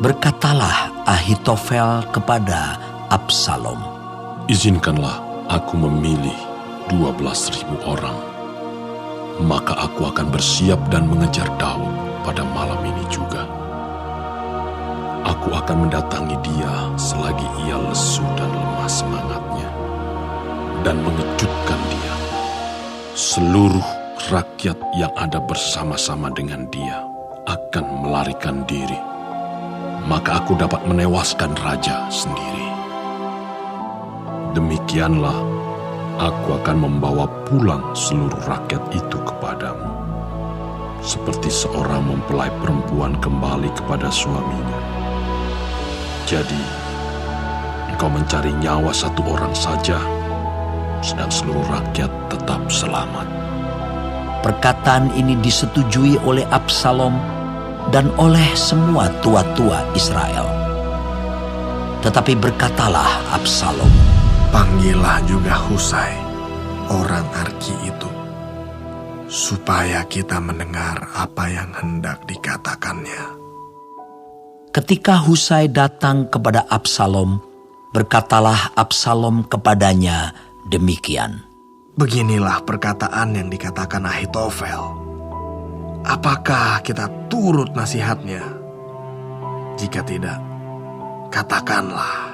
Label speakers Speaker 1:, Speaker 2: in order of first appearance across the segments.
Speaker 1: Berkatalah Ahitofel kepada Absalom,
Speaker 2: "Izinkanlah aku memilih 12.000 orang. Maka aku akan bersiap dan mengejar Daud pada malam ini juga. Aku akan mendatangi dia selagi ia lesu dan lemah semangatnya, dan mengejutkan dia. Seluruh rakyat yang ada bersama-sama dengan dia akan melarikan diri. Maka aku dapat menewaskan raja sendiri. Demikianlah aku akan membawa pulang seluruh rakyat itu kepadamu, seperti seorang mempelai perempuan kembali kepada suaminya. Jadi, engkau mencari nyawa satu orang saja, sedang seluruh rakyat tetap selamat."
Speaker 1: Perkataan ini disetujui oleh Absalom dan oleh semua tua-tua Israel. Tetapi berkatalah Absalom,
Speaker 3: "Panggillah juga Husai, orang Arki itu, supaya kita mendengar apa yang hendak dikatakannya."
Speaker 1: Ketika Husai datang kepada Absalom, berkatalah Absalom kepadanya demikian,
Speaker 3: "Beginilah perkataan yang dikatakan Ahitofel. Apakah kita turut nasihatnya? Jika tidak, katakanlah."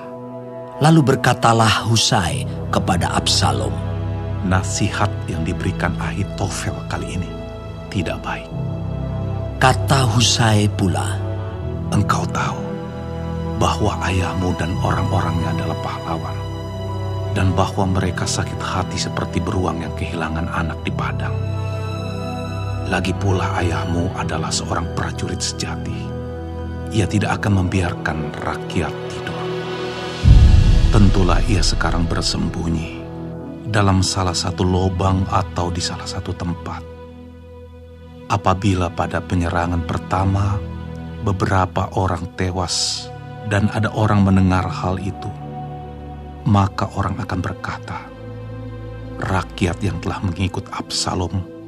Speaker 1: Lalu berkatalah Husai kepada Absalom,
Speaker 4: "Nasihat yang diberikan Ahitofel kali ini tidak baik."
Speaker 1: Kata Husai pula,
Speaker 4: "Engkau tahu bahwa ayahmu dan orang-orangnya adalah pahlawan, dan bahwa mereka sakit hati seperti beruang yang kehilangan anak di padang. Lagi pula ayahmu adalah seorang prajurit sejati. Ia tidak akan membiarkan rakyat tidur. Tentulah ia sekarang bersembunyi dalam salah satu lubang atau di salah satu tempat. Apabila pada penyerangan pertama beberapa orang tewas dan ada orang mendengar hal itu, maka orang akan berkata, 'Rakyat yang telah mengikut Absalom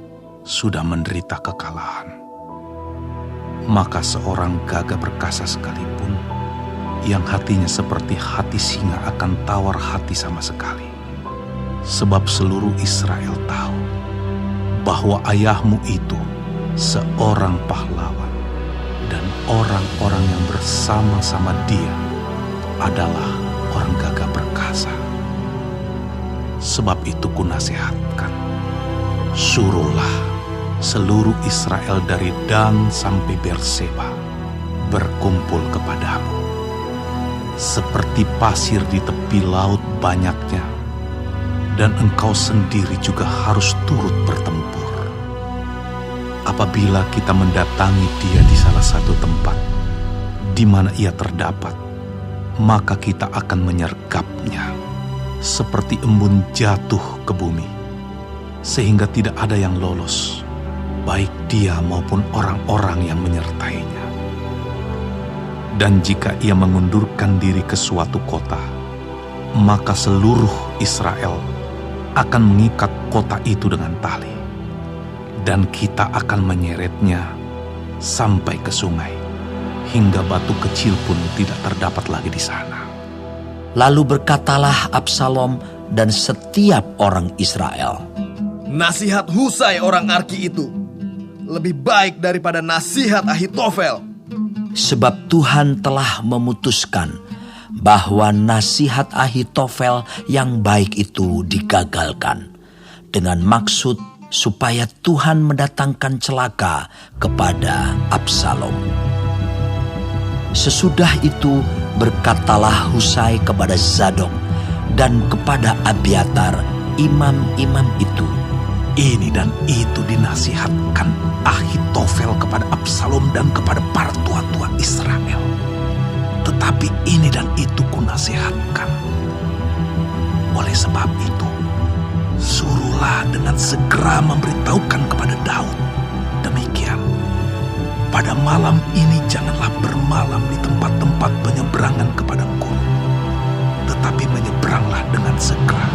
Speaker 4: sudah menderita kekalahan.' Maka seorang gagah perkasa sekalipun, yang hatinya seperti hati singa, akan tawar hati sama sekali. Sebab seluruh Israel tahu bahwa ayahmu itu seorang pahlawan, dan orang-orang yang bersama-sama dia adalah orang gagah perkasa. Sebab itu kunasihatkan, suruhlah seluruh Israel dari Dan sampai Berseba berkumpul kepadamu. Seperti pasir di tepi laut banyaknya, dan engkau sendiri juga harus turut bertempur. Apabila kita mendatangi dia di salah satu tempat di mana ia terdapat, maka kita akan menyergapnya seperti embun jatuh ke bumi, sehingga tidak ada yang lolos, baik dia maupun orang-orang yang menyertainya. Dan jika ia mengundurkan diri ke suatu kota, maka seluruh Israel akan mengikat kota itu dengan tali, dan kita akan menyeretnya sampai ke sungai, hingga batu kecil pun tidak terdapat lagi di sana."
Speaker 1: Lalu berkatalah Absalom dan setiap orang Israel,
Speaker 5: "Nasihat Husai orang Arki itu lebih baik daripada nasihat Ahitofel."
Speaker 1: sebab Tuhan telah memutuskan bahwa nasihat Ahitofel yang baik itu digagalkan, dengan maksud supaya Tuhan mendatangkan celaka kepada Absalom. Sesudah itu berkatalah Husai kepada Zadok dan kepada Abiatar, imam-imam itu,
Speaker 4: Ini dan itu dinasihatkan Ahitofel kepada Absalom dan kepada para tua-tua Israel. Tetapi ini dan itu kunasihatkan. Oleh sebab itu, suruhlah dengan segera memberitahukan kepada Daud demikian: pada malam ini janganlah bermalam di tempat-tempat penyeberangan ke padang gurun, tetapi menyeberanglah dengan segera,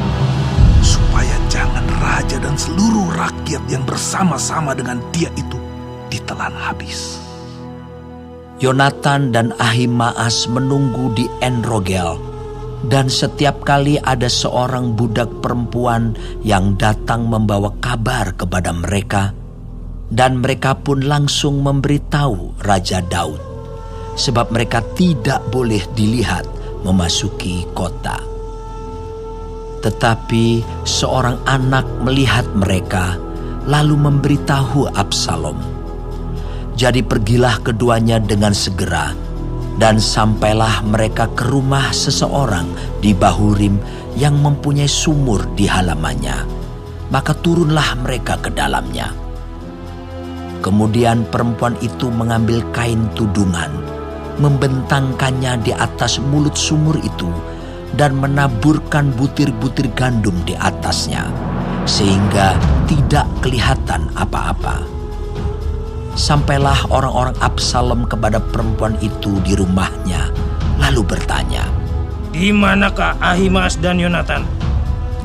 Speaker 4: supaya jangan raja dan seluruh rakyat yang bersama-sama dengan dia itu ditelan habis.
Speaker 1: Yonatan dan Ahimaas menunggu di En-Rogel, dan setiap kali ada seorang budak perempuan yang datang membawa kabar kepada mereka, dan mereka pun langsung memberitahu Raja Daud, sebab mereka tidak boleh dilihat memasuki kota. Tetapi seorang anak melihat mereka, lalu memberitahu Absalom. Jadi pergilah keduanya dengan segera, dan sampailah mereka ke rumah seseorang di Bahurim yang mempunyai sumur di halamannya. Maka turunlah mereka ke dalamnya. Kemudian perempuan itu mengambil kain tudungan, membentangkannya di atas mulut sumur itu, dan menaburkan butir-butir gandum di atasnya, sehingga tidak kelihatan apa-apa. Sampailah orang-orang Absalom kepada perempuan itu di rumahnya, lalu bertanya,
Speaker 6: "Di manakah Ahimaas dan Yonatan?"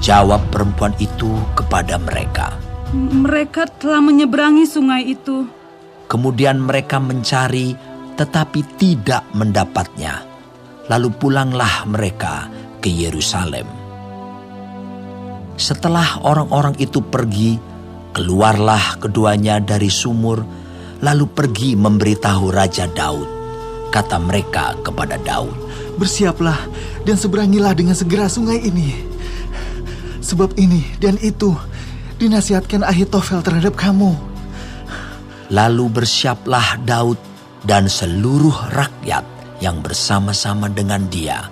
Speaker 1: Jawab perempuan itu kepada mereka,
Speaker 7: "Mereka telah menyeberangi sungai itu."
Speaker 1: Kemudian mereka mencari, tetapi tidak mendapatnya. Lalu pulanglah mereka ke Yerusalem. Setelah orang-orang itu pergi, keluarlah keduanya dari sumur, lalu pergi memberitahu Raja Daud. Kata mereka kepada Daud,
Speaker 8: "Bersiaplah dan seberangilah dengan segera sungai ini. Sebab ini dan itu dinasihatkan Ahitofel terhadap kamu."
Speaker 1: Lalu bersiaplah Daud dan seluruh rakyat yang bersama-sama dengan dia,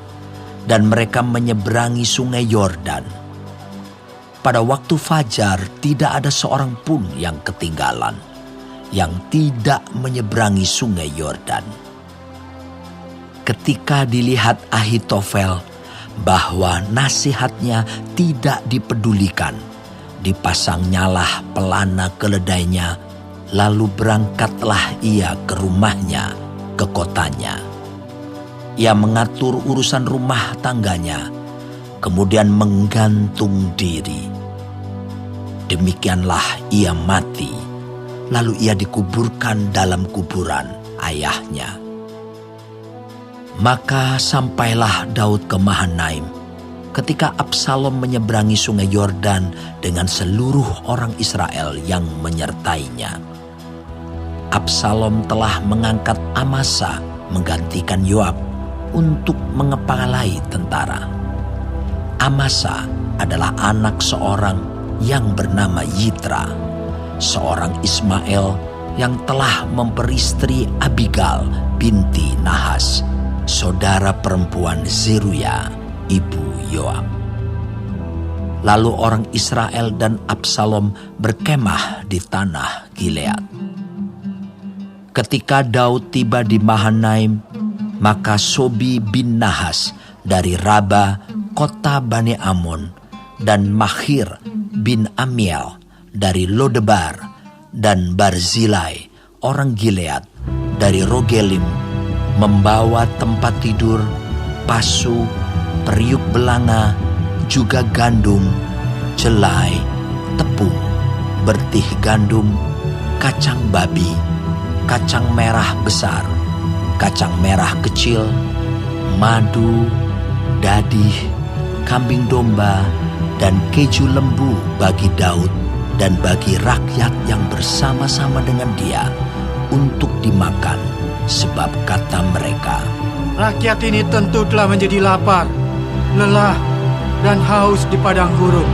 Speaker 1: dan mereka menyeberangi sungai Yordan. Pada waktu fajar tidak ada seorang pun yang ketinggalan, yang tidak menyeberangi sungai Yordan. Ketika dilihat Ahitofel bahwa nasihatnya tidak dipedulikan, dipasangnyalah pelana keledainya, lalu berangkatlah ia ke rumahnya, ke kotanya. Ia mengatur urusan rumah tangganya, kemudian menggantung diri. Demikianlah ia mati, lalu ia dikuburkan dalam kuburan ayahnya. Maka sampailah Daud ke Mahanaim ketika Absalom menyeberangi sungai Yordan dengan seluruh orang Israel yang menyertainya. Absalom telah mengangkat Amasa menggantikan Yoab untuk mengepalai tentara. Amasa adalah anak seorang yang bernama Yitra, seorang Ismael yang telah memperistri Abigail binti Nahas, saudara perempuan Zeruya, ibu Yoab. Lalu orang Israel dan Absalom berkemah di tanah Gilead. Ketika Daud tiba di Mahanaim, maka Sobi bin Nahas dari Raba, kota Bani Amon, dan Mahir bin Amiel dari Lodebar, dan Barzilai, orang Gilead, dari Rogelim, membawa tempat tidur, pasu, periuk belanga, juga gandum, jelai, tepung, bertih gandum, kacang babi, kacang merah besar, kacang merah kecil, madu, dadih, kambing domba, dan keju lembu bagi Daud dan bagi rakyat yang bersama-sama dengan dia untuk dimakan, sebab kata mereka,
Speaker 9: "Rakyat ini tentu telah menjadi lapar, lelah, dan haus di padang gurun.